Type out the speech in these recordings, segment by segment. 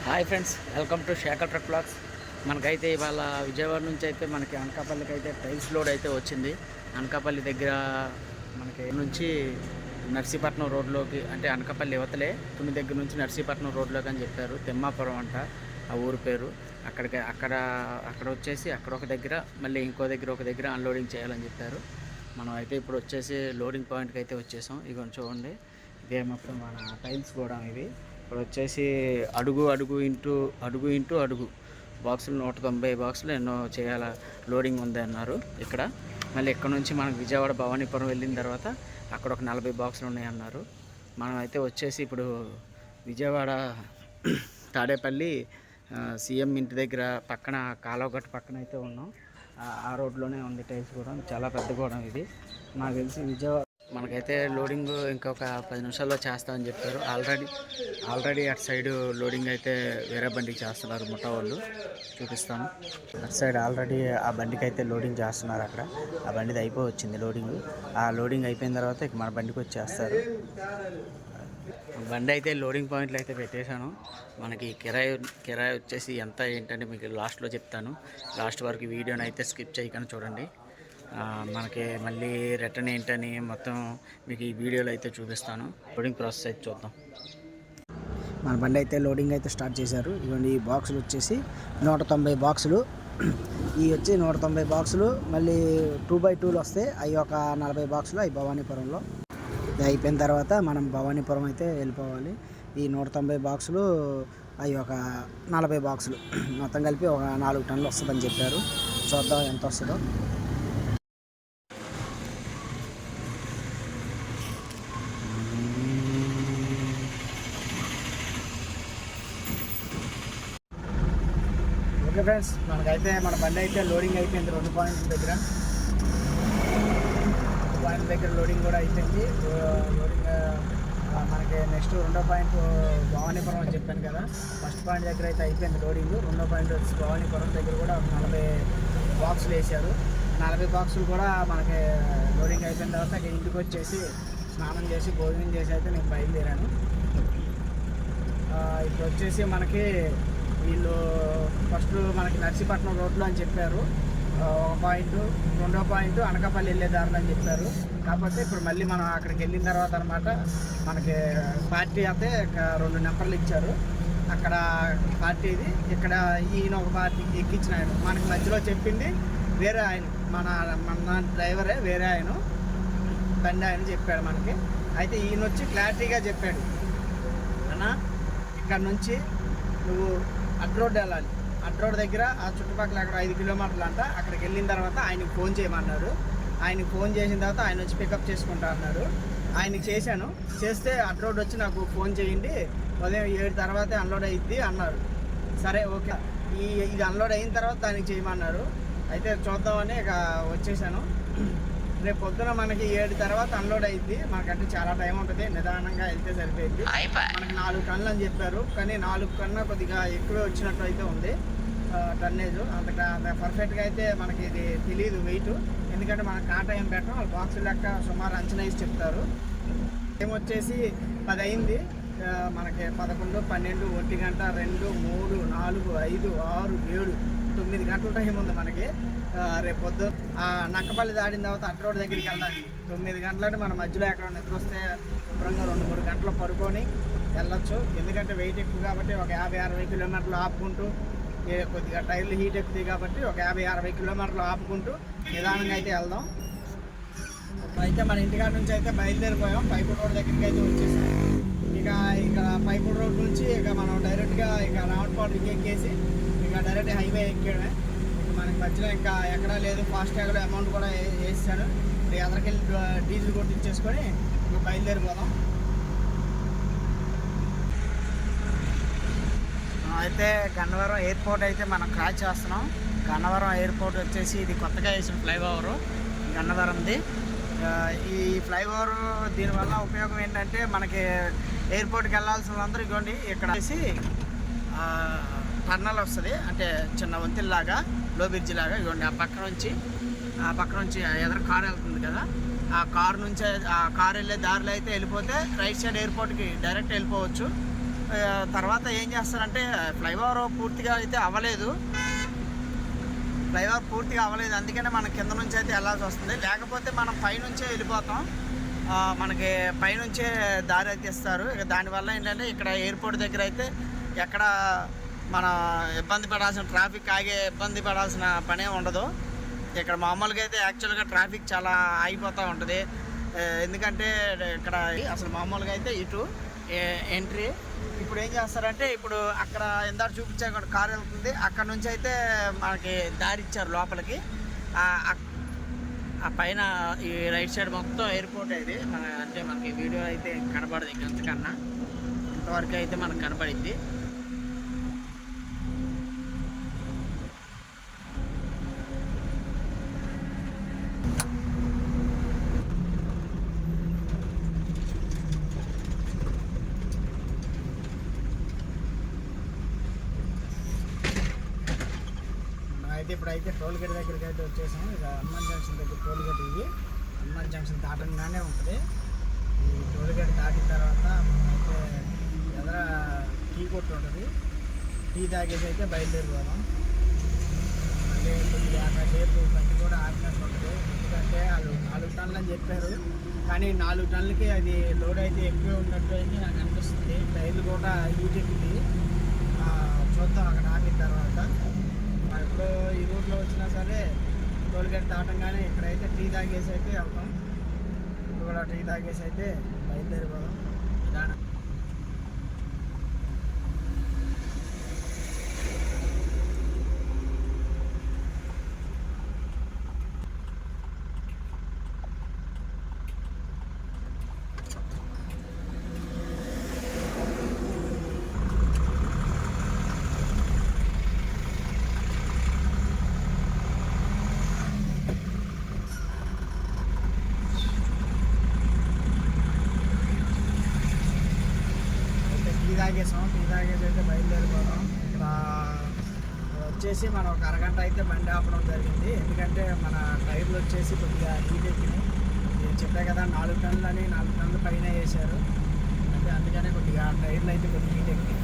Hi friends, welcome to Shekhar truck blogs. మనకైతే ఇవాళ విజయవాడ నుంచి అయితే మనకి అనకాపల్లికి అయితే టైల్స్ లోడ్ అయితే వచ్చింది. అనకాపల్లి దగ్గర మనకి నుంచి నర్సీపట్నం రోడ్లోకి, అంటే అనకాపల్లి యువతలే తుని దగ్గర నుంచి నర్సీపట్నం రోడ్లోకి అని చెప్పారు. తిమ్మాపురం అంట ఆ ఊరు పేరు. అక్కడ వచ్చేసి అక్కడ ఒక దగ్గర, మళ్ళీ ఇంకో దగ్గర ఒక దగ్గర అన్లోడింగ్ చేయాలని చెప్పారు. మనం అయితే ఇప్పుడు వచ్చేసి లోడింగ్ పాయింట్కి అయితే వచ్చేసాం. ఇక చూడండి, ఇదే మొత్తం మన టైల్స్ కూడా ఇవి. ఇప్పుడు వచ్చేసి అడుగు ఇంటూ అడుగు బాక్సులు 190 బాక్సులు ఎన్నో చేయాల లోడింగ్ ఉంది అన్నారు. ఇక్కడ మళ్ళీ ఇక్కడ నుంచి మనకు విజయవాడ భవానీపురం వెళ్ళిన తర్వాత అక్కడ ఒక 40 బాక్సులు ఉన్నాయన్నారు. మనం అయితే వచ్చేసి ఇప్పుడు విజయవాడ తాడేపల్లి సీఎం ఇంటి దగ్గర పక్కన కాలువగట్టు పక్కన అయితే ఉన్నాం. ఆ రోడ్లోనే ఉంది టైల్స్ కూడా, చాలా పెద్ద కూడా ఇది. నాకు తెలిసి విజయవాడ మనకైతే లోడింగ్ ఇంకొక 10 నిమిషాల్లో చేస్తామని చెప్పారు. ఆల్రెడీ అటు సైడ్ లోడింగ్ అయితే వేరే బండికి చేస్తున్నారు. ముఠా వాళ్ళు చూపిస్తాను. అటు సైడ్ ఆల్రెడీ ఆ బండికి అయితే లోడింగ్ చేస్తున్నారు. అక్కడ ఆ బండిది అయిపోయి వచ్చింది లోడింగ్. ఆ లోడింగ్ అయిపోయిన తర్వాత ఇక మన బండికి వచ్చేస్తారు. బండి అయితే లోడింగ్ పాయింట్లు అయితే పెట్టేశాను. మనకి కిరాయి వచ్చేసి ఎంత ఏంటంటే మీకు లాస్ట్లో చెప్తాను. లాస్ట్ వరకు వీడియోని అయితే స్కిప్ చేయకుండా చూడండి. మనకి మళ్ళీ రిటర్న్ ఏంటని మొత్తం మీకు ఈ వీడియోలో అయితే చూపిస్తాను. లోడింగ్ ప్రాసెస్ అయితే చూద్దాం. మన బండి అయితే లోడింగ్ అయితే స్టార్ట్ చేశారు. ఇవన్నీ ఈ బాక్సులు వచ్చేసి 190 బాక్సులు. ఇవి వచ్చి 190 బాక్సులు. మళ్ళీ 2x2లు వస్తాయి. అవి ఒక 40 బాక్సులు. అవి భవానీపురంలో. ఇది అయిపోయిన తర్వాత మనం భవానీపురం అయితే వెళ్ళిపోవాలి. ఈ 190 బాక్సులు అవి ఒక 40 బాక్సులు మొత్తం కలిపి ఒక 4 టన్నులు వస్తుందని చెప్పారు. చూద్దాం ఎంత వస్తుందో. ఓకే ఫ్రెండ్స్, మనకైతే మన బండి అయితే లోడింగ్ అయిపోయింది. 2 పాయింట్ల దగ్గర లోడింగ్ కూడా అయిపోయింది. లోడింగ్ మనకి నెక్స్ట్ 2వ పాయింట్ భవానీపురం అని చెప్పాను కదా. ఫస్ట్ పాయింట్ దగ్గర అయితే అయిపోయింది లోడింగ్. 2వ పాయింట్ వచ్చి భవానీపురం దగ్గర కూడా 40 బాక్సులు వేసారు. 40 బాక్సులు కూడా మనకి లోడింగ్ అయిపోయిన తర్వాత ఇంటికి వచ్చేసి స్నానం చేసి భోజనం చేసి అయితే నేను బయలుదేరాను. ఇప్పుడు వచ్చేసి మనకి వీళ్ళు ఫస్ట్ మనకి నర్సీపట్నం రోడ్లో అని చెప్పారు. 1 పాయింట్, 2వ పాయింట్ అనకాపల్లి వెళ్ళే దారులు అని చెప్పారు. కాకపోతే ఇప్పుడు మళ్ళీ మనం అక్కడికి వెళ్ళిన తర్వాత అనమాట మనకి పార్టీ అయితే 2 నెంబర్లు ఇచ్చారు. అక్కడ పార్టీ ఇది, ఇక్కడ ఈయన ఒక పార్టీకి ఎక్కించిన ఆయన. మనకి మధ్యలో చెప్పింది వేరే ఆయన, మన డ్రైవరే వేరే ఆయన, బండి ఆయన చెప్పాడు మనకి. అయితే ఈయన వచ్చి క్లారిటీగా చెప్పాడు, అన్నా ఇక్కడ నుంచి నువ్వు అడ్ రోడ్ వెళ్ళాలి. అడ్ రోడ్ దగ్గర ఆ చుట్టుపక్కల అక్కడ 5 కిలోమీటర్లు అంట. అక్కడికి వెళ్ళిన తర్వాత ఆయనకి ఫోన్ చేయమన్నారు. ఆయనకి ఫోన్ చేసిన తర్వాత ఆయన వచ్చి పికప్ చేసుకుంటా అన్నారు. ఆయనకి చేశాను. చేస్తే అడ్ రోడ్ వచ్చి నాకు ఫోన్ చేయండి, ఉదయం 7 తర్వాతే అన్లోడ్ అయ్యిద్ది అన్నారు. సరే ఓకే, ఇది అన్లోడ్ అయిన తర్వాత దానికి చేయమన్నారు. అయితే చూద్దామని ఇక వచ్చేసాను. రేపు పొద్దున మనకి 7 తర్వాత అన్లోడ్ అయ్యిద్ది. మనకంటే చాలా టైం ఉంటుంది, నిదానంగా వెళ్తే సరిపోయింది. మనకి 4 టన్నులు అని చెప్పారు, కానీ 4 కన్నా కొద్దిగా ఎక్కువే వచ్చినట్టు అయితే ఉంది టన్నేజ్. అంత పర్ఫెక్ట్గా అయితే మనకి ఇది తెలియదు వెయిట్, ఎందుకంటే మనం కాటా ఏం పెట్టడం, వాళ్ళు బాక్సులు లెక్క సుమారు అంచనా వేసి చెప్తారు. టైం వచ్చేసి 10 అయింది. మనకి 11, 12, 1 గంట, 2, 3, 4, 5, 6, 7, 9 గంటల టైం ఉంది మనకి. రేపు పొద్దు నక్కపల్లి దాడిన తర్వాత అట్ రోడ్ దగ్గరికి వెళ్ళాలి. 9 గంటలంటే మన మధ్యలో ఎక్కడ నిద్ర వస్తే శుభ్రంగా 2-3 గంటలు పడుకొని వెళ్ళొచ్చు. ఎందుకంటే వెయిట్ ఎక్కువ కాబట్టి ఒక 50-60 కిలోమీటర్లు ఆపుకుంటూ, కొద్దిగా టైర్లు హీట్ ఎక్కుతాయి కాబట్టి ఒక 50-60 కిలోమీటర్లు ఆపుకుంటూ నిదానంగా అయితే వెళ్దాం. అయితే మన ఇంటికాడ నుంచి అయితే బయలుదేరిపోయాం. పైపుల్ రోడ్ దగ్గరికి అయితే వచ్చేసాం. ఇక ఇక్కడ పైపుల్ రోడ్ నుంచి ఇక మనం డైరెక్ట్గా ఇక రావణపాడు ఎక్కేసి ఇక డైరెక్ట్ హైవే ఎక్కేయడమే. మనకి మధ్యలో ఇంకా ఎక్కడా లేదు. ఫాస్టాగ్లో అమౌంట్ కూడా వేసాను. ఎదరికెళ్ళి డీజిల్ కొట్టించేసుకొని ఇంకా బయలుదేరిపోదాం. అయితే గన్నవరం ఎయిర్పోర్ట్ అయితే మనం క్రాస్ చేస్తున్నాం. గన్నవరం ఎయిర్పోర్ట్ వచ్చేసి ఇది కొత్తగా వేసిన ఫ్లైఓవరు గన్నవరంది. ఈ ఫ్లైఓవర్ దీనివల్ల ఉపయోగం ఏంటంటే మనకి ఎయిర్పోర్ట్కి వెళ్ళాల్సిన వాళ్ళందరూ ఇవ్వండి ఇక్కడ వేసి టన్నల్ వస్తుంది, అంటే చిన్న వంతెనలాగా, లో బ్రిడ్జ్ లాగా. ఇవ్వండి ఆ పక్క నుంచి ఎదురు కారు వెళ్తుంది కదా, ఆ కారు నుంచి ఆ కారు వెళ్ళే దారిలో అయితే వెళ్ళిపోతే రైట్ సైడ్ ఎయిర్పోర్ట్కి డైరెక్ట్ వెళ్ళిపోవచ్చు. తర్వాత ఏం చేస్తారంటే ఫ్లైఓవర్ పూర్తిగా అయితే అవ్వలేదు, అందుకనే మనం కింద నుంచి అయితే వెళ్ళాల్సి వస్తుంది. లేకపోతే మనం పైనుంచే వెళ్ళిపోతాం, మనకి పైనుంచే దారి అయితే ఇస్తారు. ఇక దానివల్ల ఏంటంటే ఇక్కడ ఎయిర్పోర్ట్ దగ్గర అయితే ఎక్కడ మన ట్రాఫిక్ ఇబ్బంది పడాల్సిన పనే ఉండదు. ఇక్కడ మామూలుగా అయితే యాక్చువల్గా ట్రాఫిక్ చాలా ఆగిపోతూ ఉంటుంది. ఎందుకంటే ఇక్కడ అసలు మామూలుగా అయితే ఇటు ఎంట్రీ. ఇప్పుడు ఏం చేస్తారంటే ఇప్పుడు అక్కడ ఇందాక చూపించే కారు వెళ్తుంది, అక్కడ నుంచి అయితే మనకి దారి ఇచ్చారు లోపలికి. ఆ పైన ఈ రైట్ సైడ్ మొత్తం ఎయిర్పోర్ట్ ఇది. అంటే మనకి వీడియో అయితే కనబడదు ఇంతకన్నా, ఇంతవరకు అయితే మనకు కనబడిద్ది. ఇప్పుడైతే టోల్ గేట్ దగ్గరికి అయితే వచ్చేసాము. ఇక హనుమాన్ జంక్షన్ దగ్గర టోల్ గేట్ ఇది. హనుమాన్ జంక్షన్ దాటంగానే ఉంటుంది. ఈ టోల్ గేట్ దాటిన తర్వాత మనమైతే ఎదర టీ కొట్టు ఉంటుంది, టీ తాగేసి అయితే బయలుదేరిపోదాం. మళ్ళీ కొద్దిగా సేపు బండి కూడా ఆగినట్టు ఉంటుంది. ఎందుకంటే వాళ్ళు 4 టన్నులు అని చెప్పారు, కానీ 4 టన్నులకి అది లోడ్ అయితే ఎక్కువ ఉన్నట్టు అయితే నాకు అనిపిస్తుంది. టైర్లు కూడా హీటెక్కింది. చూద్దాం అక్కడ ఆగిన తర్వాత. ఇప్పుడు ఈ రూట్లో వచ్చినా సరే టోల్ గేట్ దాటంగానే ఇక్కడైతే టీ తాగేసి అయితే వెళ్తాం. ఇప్పుడు కూడా టీ తాగేసి అయితే బయలుదేరిపోదాం. నిదానం. టీ తాగేసి అయితే బయలుదేరిపోతాం. ఇక్కడ వచ్చేసి మనం ఒక అరగంట అయితే బండి ఆపడం జరిగింది. ఎందుకంటే మన టైర్లు వచ్చేసి కొద్దిగా హీట్ ఎక్కినాయి. నేను చెప్పే కదా 4 టన్నులు అని, 4 టన్నుల పైన వేసారు. అంటే అందుకనే కొద్దిగా టైర్లు అయితే కొద్దిగా హీట్ ఎక్కినాయి.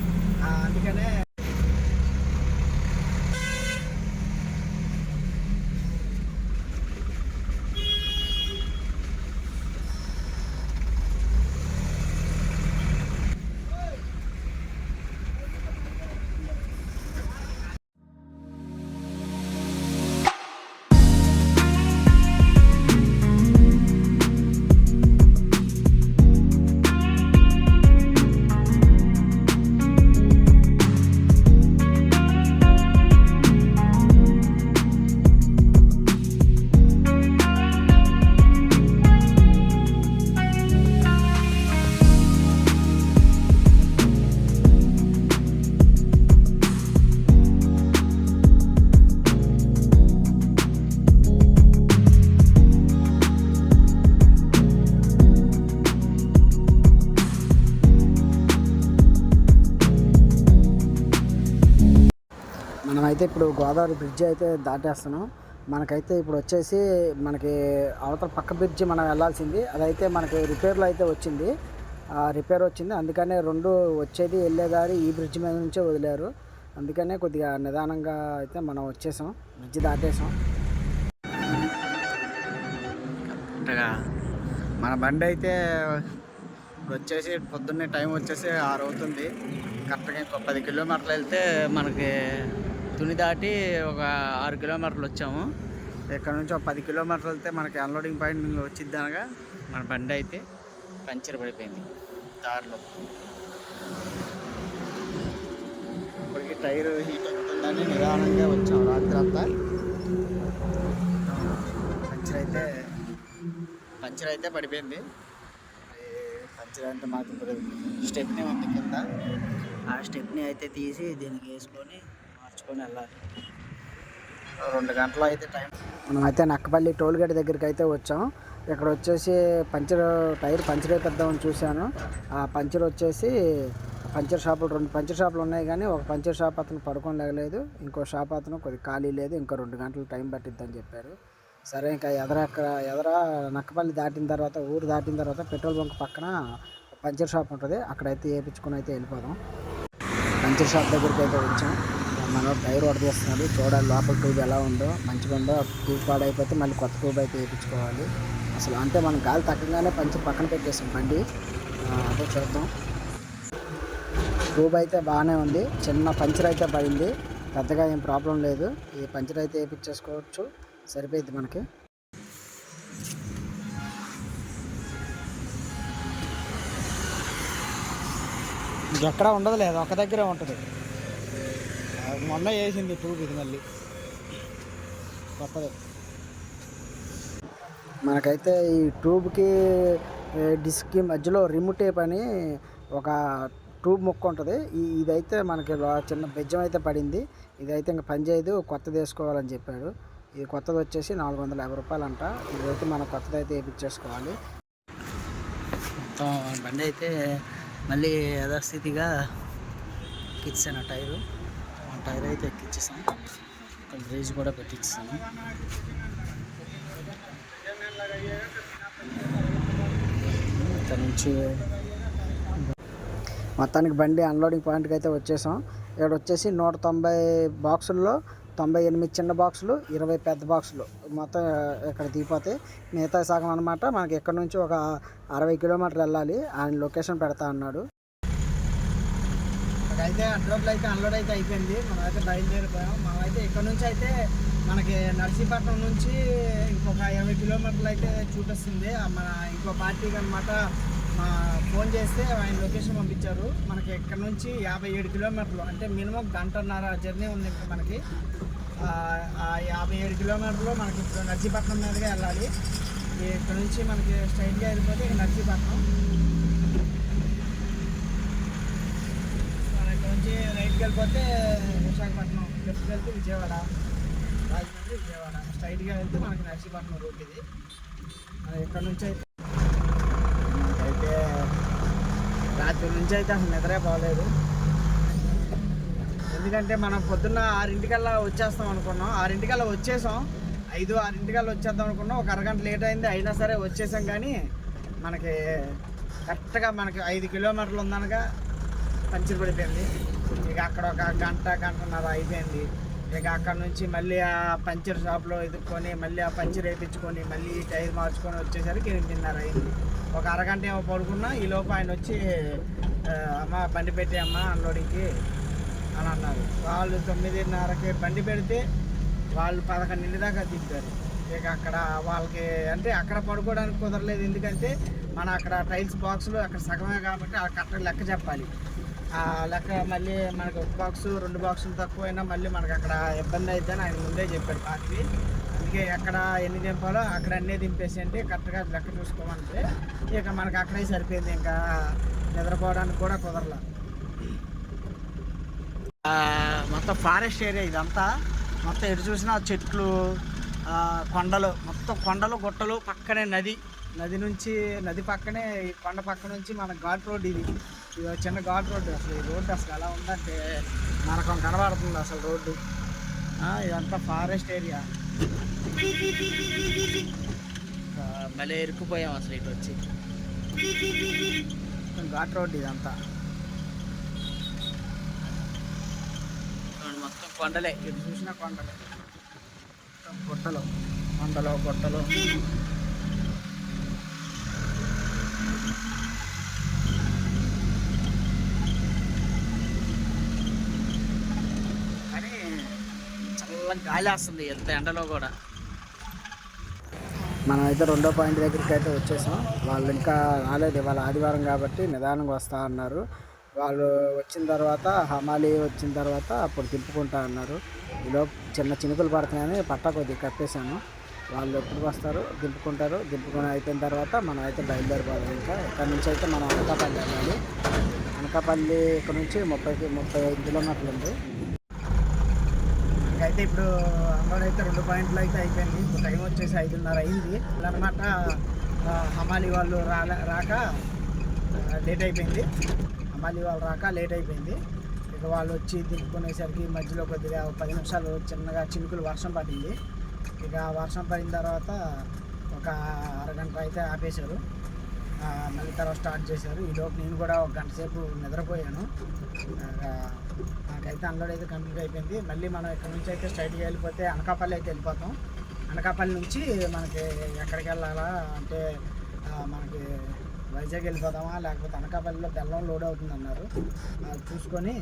అందుకనే మనమైతే ఇప్పుడు గోదావరి బ్రిడ్జ్ అయితే దాటేస్తున్నాం. మనకైతే ఇప్పుడు వచ్చేసి మనకి అవతల పక్క బ్రిడ్జ్ మనం వెళ్ళాల్సింది, అదైతే మనకి రిపేర్లో అయితే వచ్చింది. రిపేర్ వచ్చింది, అందుకనే 2 వచ్చేది వెళ్ళేదారి ఈ బ్రిడ్జ్ మీద నుంచే వదిలేరు. అందుకనే కొద్దిగా నిదానంగా అయితే మనం వచ్చేసాం, బ్రిడ్జ్ దాటేసాం. మన బండి అయితే ఇప్పుడు వచ్చేసి పొద్దున్నే టైం వచ్చేసి 6 అవుతుంది. కరెక్ట్గా ఇంకో 10 కిలోమీటర్లు వెళ్తే మనకి తుని దాటి ఒక 6 కిలోమీటర్లు వచ్చాము. ఇక్కడ నుంచి ఒక 10 కిలోమీటర్లు వెళ్తే మనకి అన్లోడింగ్ పాయింట్ వచ్చిద్ది. అనగా మన బండి అయితే పంచర్ పడిపోయింది దారిలో. ఇప్పటికి టైర్ హీట్ అవుతుందని నిదానంగా వచ్చాము రాత్రి అంతా. పంచర్ అయితే పడిపోయింది. పంచర్ అంటే మాకు స్టెప్నీ ఉంది కింద, ఆ స్టెప్నీ అయితే తీసి దీనికి వేసుకొని మార్చుకొని వెళ్ళాలి. 2 గంటలు అయితే టైం. మనమైతే నక్కపల్లి టోల్ గేట్ దగ్గరికి అయితే వచ్చాం. ఇక్కడ వచ్చేసి టైర్ పంచర్ అయిపోద్దామని చూశాను. ఆ పంచర్ వచ్చేసి పంచర్ షాపులు 2 పంచర్ షాపులు ఉన్నాయి, కానీ ఒక పంచర్ షాప్ అతను పడుకొని లేగలేదు, ఇంకో షాప్ అతను కొద్దిగా ఖాళీ లేదు, ఇంకో 2 గంటలు టైం పట్టిద్దని చెప్పారు. సరే ఇంకా ఎదర నక్కపల్లి దాటిన తర్వాత, ఊరు దాటిన తర్వాత పెట్రోల్ బంక్ పక్కన పంచర్ షాప్ ఉంటుంది, అక్కడైతే వేయించుకొని అయితే వెళ్ళిపోదాం. పంచర్ షాప్ దగ్గరికి అయితే వచ్చాం. మనం టైర్ వడదీస్తున్నాడు, చూడాలి లోపల ట్యూబ్ ఎలా ఉందో, మంచిగా ఉందో. ట్యూబ్ పాడైపోతే మళ్ళీ కొత్త ట్యూబ్ అయితే వేయించుకోవాలి. అసలు అంటే మనం గాలి తగ్గగానే పంచర్ పక్కన పెట్టేసాం బండి. అదే చూద్దాం. ట్యూబ్ అయితే బాగానే ఉంది, చిన్న పంచర్ అయితే పడింది, పెద్దగా ఏం ప్రాబ్లం లేదు. ఈ పంచర్ అయితే వేయించేసుకోవచ్చు, సరిపోయింది మనకి. ఎక్కడా ఉండదు లేదు, ఒక దగ్గరే ఉంటుంది. మొన్న వేసింది ట్యూబ్, ఇది మళ్ళీ కొత్తది. మనకైతే ఈ ట్యూబ్కి డిస్క్కి మధ్యలో రిమ్ టేప్ అని ఒక ట్యూబ్ ముక్క ఉంటుంది. ఇదైతే మనకి చిన్న బెజ్జం అయితే పడింది. ఇదైతే ఇంకా పని చేయదు, కొత్తది వేసుకోవాలని చెప్పాడు. ఇది కొత్తది వచ్చేసి 450 రూపాయలు అంట. ఇదైతే మనం కొత్తది అయితే వేయించేసుకోవాలి. మొత్తం బండి అయితే మళ్ళీ యథాస్థితిగా ఎక్కించాను. టైర్ అయితే ఎక్కించేసాం, బ్రేజ్ కూడా పెట్టించాను. ఇక్కడ నుంచి మొత్తానికి బండి అన్లోడింగ్ పాయింట్కి అయితే వచ్చేసాం. ఇక్కడ వచ్చేసి 190 బాక్సుల్లో 98 చిన్న బాక్సులు, 20 పెద్ద బాక్సులు మొత్తం ఇక్కడ దిగిపోతాయి. మిగతా సగం అనమాట మనకి ఇక్కడ నుంచి ఒక 60 కిలోమీటర్లు వెళ్ళాలి. ఆయన లొకేషన్ పెడతా అన్నాడు. అయితే అడ్రోడ్లో అయితే అన్లోడ్ అయితే అయిపోయింది. మనం అయితే బయలుదేరిపోయాం. మనం అయితే ఇక్కడ నుంచి అయితే మనకి నర్సీపట్నం నుంచి ఇంకొక 20 కిలోమీటర్లు అయితే చూపిస్తుంది. మన ఇంకో పార్టీకి అనమాట ఫోన్ చేస్తే ఆయన లొకేషన్ పంపించారు. మనకి ఇక్కడ నుంచి 57 కిలోమీటర్లు, అంటే మినిమం గంటన్నర జర్నీ ఉంది ఇంకా మనకి. 57 కిలోమీటర్లు మనకి ఇప్పుడు నర్సీపట్నం మీదుగా వెళ్ళాలి. ఇక్కడ నుంచి మనకి స్ట్రైట్గా వెళ్ళిపోతే ఇక నర్సీపట్నం. నుంచి రైట్కి వెళ్ళిపోతే విశాఖపట్నం, లెఫ్ట్కి వెళ్తే విజయవాడ, రాజమండ్రి, విజయవాడ. స్ట్రైట్గా వెళ్తే మనకి నర్సీపట్నం రూట్ ఇది. ఇక్కడ నుంచి అయితే రాత్రి నుంచి అయితే అసలు నిద్రే పోలేదు. ఎందుకంటే మనం పొద్దున్న 6 వచ్చేస్తాం అనుకున్నాం. 6 వచ్చేసాం, 5-6 వచ్చేద్దాం అనుకున్నాం. ఒక అరగంట లేట్ అయింది, అయినా సరే వచ్చేసాం. కానీ మనకి కరెక్ట్గా మనకి 5 కిలోమీటర్లు ఉందనగా పంచర్ పడిపోయింది. ఇక అక్కడ ఒక గంటన్నర అయిపోయింది. ఇక అక్కడ నుంచి మళ్ళీ ఆ పంచర్ షాప్లో ఎదుర్కొని మళ్ళీ ఆ పంచర్ వేయించుకొని మళ్ళీ టైర్ మార్చుకొని వచ్చేసరికి 8:30 అయింది. ఒక అరగంట ఏమో పడుకున్నా. ఈ లోపు ఆయన వచ్చి అమ్మ బండి పెట్టి అమ్మ అన్లోడింగ్కి అని అన్నారు. వాళ్ళు 9:30కి బండి పెడితే వాళ్ళు 11 దాకా దింపారు. ఇక అక్కడ వాళ్ళకి అంటే అక్కడ పడుకోవడానికి కుదరలేదు. ఎందుకంటే మన అక్కడ టైల్స్ బాక్సులు అక్కడ సగమే కాబట్టి ఆ కరెక్ట్ లెక్క చెప్పాలి. ఆ లెక్క మళ్ళీ మనకు 1 బాక్సు 2 బాక్సులు తక్కువైనా మళ్ళీ మనకు అక్కడ ఇబ్బంది అవుతుందని ఆయన ముందే చెప్పాడు పార్టీ. అందుకే ఎక్కడ ఎన్ని దింపాలో అక్కడ అన్నీ దింపేసి అంటే కరెక్ట్గా లెక్క చూసుకోమంటే ఇక మనకు అక్కడే సరిపోయింది. ఇంకా నిద్రపోవడానికి కూడా కుదరలా. మొత్తం ఫారెస్ట్ ఏరియా ఇదంతా. మొత్తం ఎటు చూసినా చెట్లు, కొండలు, మొత్తం కొండలు గుట్టలు, పక్కనే నది నుంచి నది పక్కనే ఈ కొండ పక్క నుంచి మన ఘాట్ రోడ్ ఇది చిన్న ఘాట్ రోడ్డు. అసలు ఈ రోడ్డు అసలు ఎలా ఉందంటే నరకం కనబడుతుంది అసలు రోడ్డు. ఇదంతా ఫారెస్ట్ ఏరియా. భలే ఇరుక్కుపోయాం అసలు ఇటు వచ్చి. ఘాట్ రోడ్డు ఇదంతా, మొత్తం కొండలే. ఇటు చూసినా కొండలే, గుట్టలు, కొండలు గుట్టలు. గాలి వస్తుంది ఎంత ఎండలో కూడా. మనమైతే 2వ పాయింట్ దగ్గరికి అయితే వచ్చేసాం. వాళ్ళు ఇంకా రాలేదు, ఇవాళ ఆదివారం కాబట్టి నిదానంగా వస్తా అన్నారు. వాళ్ళు వచ్చిన తర్వాత హమాలి వచ్చిన తర్వాత అప్పుడు దింపుకుంటా అన్నారు. ఈలో చిన్న చినుకులు పడుతున్నాయని పట్టా కొద్దిగా కప్పేశాను. వాళ్ళు ఎప్పుడు వస్తారు, దింపుకుంటారు. దింపుకొని అయిపోయిన తర్వాత మనం అయితే బయలుదేరిపోదాం. ఇంకా ఇక్కడ నుంచి అయితే మనం అనకాపల్లి వెళ్ళాలి. అనకాపల్లి ఇక్కడ నుంచి 35 కిలోమీటర్లు ఉంది. అయితే ఇప్పుడు అన్లోడ్ అయితే 2 పాయింట్లు అయితే అయిపోయింది. ఇప్పుడు టైం వచ్చేసి 5:30 అయింది అనమాట. హమాలి వాళ్ళు రాక లేట్ అయిపోయింది. ఇక వాళ్ళు వచ్చి దింపుకునేసరికి మధ్యలో కొద్దిగా 10 నిమిషాలు చిన్నగా చినుకులు వర్షం పడింది. ఇక వర్షం పడిన తర్వాత ఒక అరగంట అయితే ఆపేశారు. మళ్ళీ తర్వాత స్టార్ట్ చేశారు. ఈలోపు నేను కూడా ఒక గంట సేపు నిద్రపోయాను. నాకైతే అన్లోడ్ అయితే కంప్లీట్ అయిపోయింది. మళ్ళీ మనం ఇక్కడ నుంచి అయితే స్ట్రైట్గా వెళ్ళిపోతే అనకాపల్లి అయితే వెళ్ళిపోతాం. అనకాపల్లి నుంచి మనకి ఎక్కడికి వెళ్ళాలా అంటే మనకి వైజాగ్ వెళ్ళిపోదామా లేకపోతే అనకాపల్లిలో బెల్లం లోడ్ అవుతుంది అన్నారు. చూసుకొని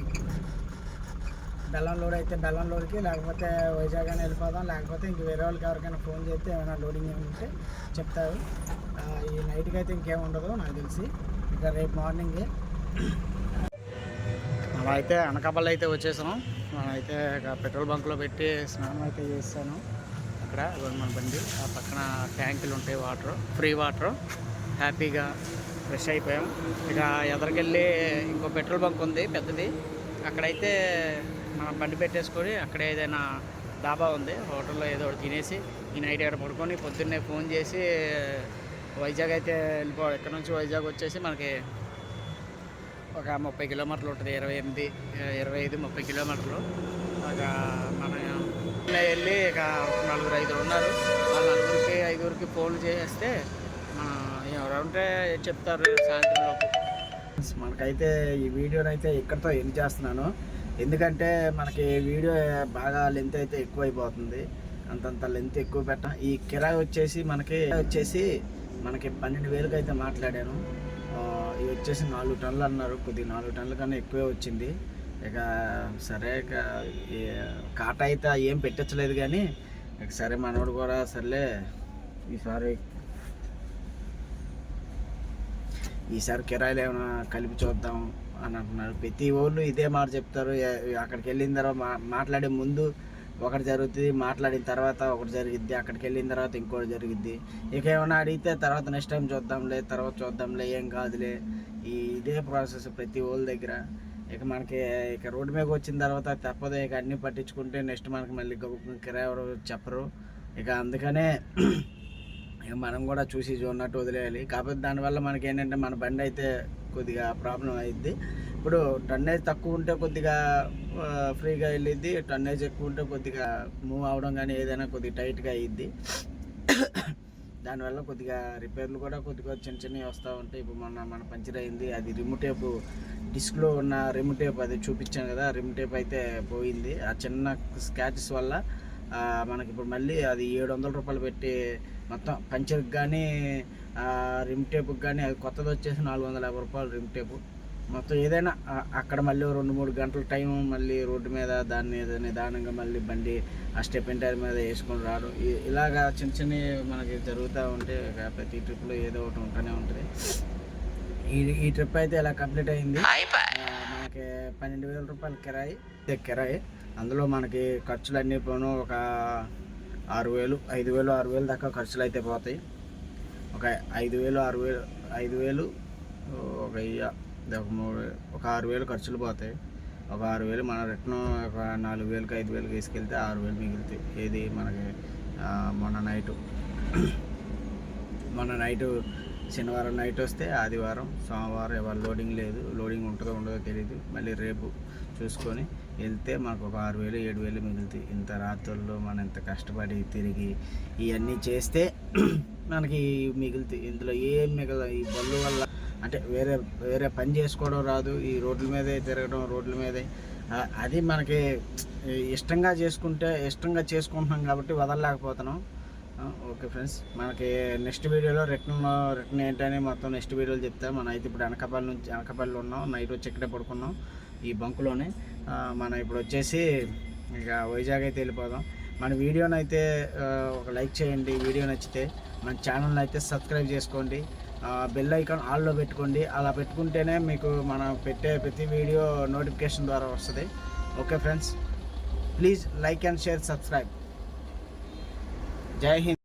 బెల్లం లోడ్ అయితే బెల్లం లోడ్కి, లేకపోతే వైజాగ్ అని వెళ్ళిపోదాం, లేకపోతే ఇంక వేరే వాళ్ళకి ఎవరికైనా ఫోన్ చేస్తే ఏమైనా లోడింగ్ ఏమంటే చెప్తారు. ఈ నైట్కి అయితే ఇంకేం ఉండదు నాకు తెలిసి, ఇక రేపు మార్నింగే. మనమైతే అనకాపల్లి అయితే వచ్చేసాం. మనమైతే పెట్రోల్ బంక్లో పెట్టి స్నానం అయితే చేస్తాను. అక్కడ మన బండి ఆ పక్కన ట్యాంకులు ఉంటాయి, వాటర్ ఫ్రీ వాటర్. హ్యాపీగా ఫ్రెష్ అయిపోయాం. ఇక ఎదరికెళ్ళి ఇంకో పెట్రోల్ బంక్ ఉంది పెద్దది, అక్కడైతే మనం బండి పెట్టేసుకొని అక్కడ ఏదైనా డాబా ఉంది, హోటల్లో ఏదో ఒకటి తినేసి ఈ నైట్ ఎక్కడ పడుకొని పొద్దున్నే ఫోన్ చేసి వైజాగ్ అయితే వెళ్ళిపోవాలి. ఇక్కడ నుంచి వైజాగ్ వచ్చేసి మనకి ఒక 30 కిలోమీటర్లు ఉంటుంది, 25-30 కిలోమీటర్లు. ఇక మనం వెళ్ళి ఇక 4-5 ఉన్నారు, వాళ్ళ 4-5 ఫోన్లు చేస్తే ఎవరు ఉంటే చెప్తారు సాయంత్రంలో. మనకైతే ఈ వీడియోని అయితే ఇక్కడితో ఎండ్ చేస్తున్నాను. ఎందుకంటే మనకి వీడియో బాగా లెంత్ అయితే ఎక్కువ అయిపోతుంది. అంతంత లెంత్ ఎక్కువ పెట్టాం. ఈ కిరాయి వచ్చేసి మనకి 12,000కి అయితే మాట్లాడాను. ఇవి వచ్చేసి 4 టన్నులు అన్నారు. కొద్దిగా 4 టన్నుల కన్నా ఎక్కువే వచ్చింది. ఇక సరే, ఇక కాట అయితే ఏం పెట్టచ్చలేదు కానీ ఇక సరే మనోడు కూడా సర్లే ఈసారి కిరాయిలు ఏమైనా కలిపి చూద్దాం అని అంటున్నారు. ప్రతి వాళ్ళు ఇదే మాట చెప్తారు. అక్కడికి వెళ్ళిన తర్వాత మాట్లాడే ముందు ఒకటి జరుగుతుంది, మాట్లాడిన తర్వాత ఒకటి జరిగిద్ది, అక్కడికి వెళ్ళిన తర్వాత ఇంకోటి జరిగిద్ది. ఇక ఏమైనా అడిగితే తర్వాత నెక్స్ట్ టైం చూద్దాంలే ఏం కాదులే. ఇదే ప్రాసెస్ ప్రతి వాళ్ళ దగ్గర. ఇక మనకి రోడ్డు మీద వచ్చిన తర్వాత తప్పదు, ఇక అన్నీ పట్టించుకుంటే నెక్స్ట్ మనకి మళ్ళీ కిరాయి ఎవరు చెప్పరు. ఇక అందుకనే ఇక మనం కూడా చూసి చూడనట్టు వదిలేయాలి. కాకపోతే దానివల్ల మనకి ఏంటంటే మన బండి అయితే కొద్దిగా ప్రాబ్లం అయ్యిద్ది. ఇప్పుడు టన్నేజ్ తక్కువ ఉంటే కొద్దిగా ఫ్రీగా వెళ్ళిద్ది, టన్నేజ్ ఎక్కువ ఉంటే కొద్దిగా మూవ్ అవడం కానీ ఏదైనా కొద్దిగా టైట్గా అయ్యిద్ది. దానివల్ల కొద్దిగా రిపేర్లు కూడా కొద్దిగా చిన్నవి వస్తూ ఉంటాయి. ఇప్పుడు మన పంచర్ అయింది, అది రిమ్ టేపు, డిస్క్లో ఉన్న రిమ్ టేప్ అది చూపించాను కదా, రిమ్ టేప్ అయితే పోయింది. ఆ చిన్న స్క్రాచెస్ వల్ల మనకి ఇప్పుడు మళ్ళీ అది 700 రూపాయలు పెట్టి మొత్తం పంచర్కి కానీ రిమ్ టేపుకి కానీ, అది కొత్తది వచ్చేసి 450 రూపాయలు రిమ్ టేపు. మొత్తం ఏదైనా అక్కడ మళ్ళీ 2-3 గంటల టైం మళ్ళీ రోడ్డు మీద దాన్ని నిదానంగా మళ్ళీ బండి ఆ స్టెప్ టైర్ మీద వేసుకొని రావడం, ఇలాగా చిన్న మనకి జరుగుతూ ఉంటే ప్రతి ట్రిప్లో ఏదో ఒకటి ఉంటూనే ఉంటుంది. ఈ ట్రిప్ అయితే ఇలా కంప్లీట్ అయింది. మనకి 12,000 రూపాయలు కిరాయి. అందులో మనకి ఖర్చులు అన్నీ పోను ఒక 5,000 దాకా ఖర్చులు అయితే పోతాయి. ఒక 5,000 ఒక 6,000 ఖర్చులు పోతాయి. ఒక 6,000 మన రిటర్న్ ఒక 4,000-5,000 తీసుకెళ్తే 6,000 మిగులుతాయి. ఏది మనకి మొన్న నైటు శనివారం నైట్ వస్తే ఆదివారం సోమవారం ఇవాళ లోడింగ్ లేదు, లోడింగ్ ఉంటుందో ఉండదో తెలియదు. మళ్ళీ రేపు చూసుకొని వెళ్తే మనకు ఒక 6,000-7,000 మిగులుతాయి. ఇంత రాత్రుల్లో మనం ఇంత కష్టపడి తిరిగి ఇవన్నీ చేస్తే మనకి మిగులుతాయి. ఇందులో ఏం మిగలదు. ఈ బళ్ళు వల్ల అంటే వేరే పని చేసుకోవడం రాదు, ఈ రోడ్ల మీదే తిరగడం, రోడ్ల మీదే అది మనకి ఇష్టంగా చేసుకుంటున్నాం కాబట్టి వదలలేకపోతున్నాం. ఓకే ఫ్రెండ్స్, మనకి నెక్స్ట్ వీడియోలో రిటర్న్ ఏంటని మొత్తం నెక్స్ట్ వీడియోలో చెప్తాం. మనం అయితే ఇప్పుడు అనకాపల్లిలో ఉన్నాం. నైట్ వచ్చి ఇక్కడే పడుకున్నాం ఈ బంకులోనే. మనం ఇప్పుడు వచ్చేసి ఇక వైజాగ్ అయితే వెళ్ళిపోదాం. మన వీడియోని అయితే ఒక లైక్ చేయండి, వీడియో నచ్చితే మన ఛానల్ని అయితే సబ్స్క్రైబ్ చేసుకోండి, బెల్ ఐకాన్ ఆల్లో పెట్టుకోండి. అలా పెట్టుకుంటేనే మీకు మనం పెట్టే ప్రతి వీడియో నోటిఫికేషన్ ద్వారా వస్తుంది. Okay friends, please like and share, subscribe. జై హింద్.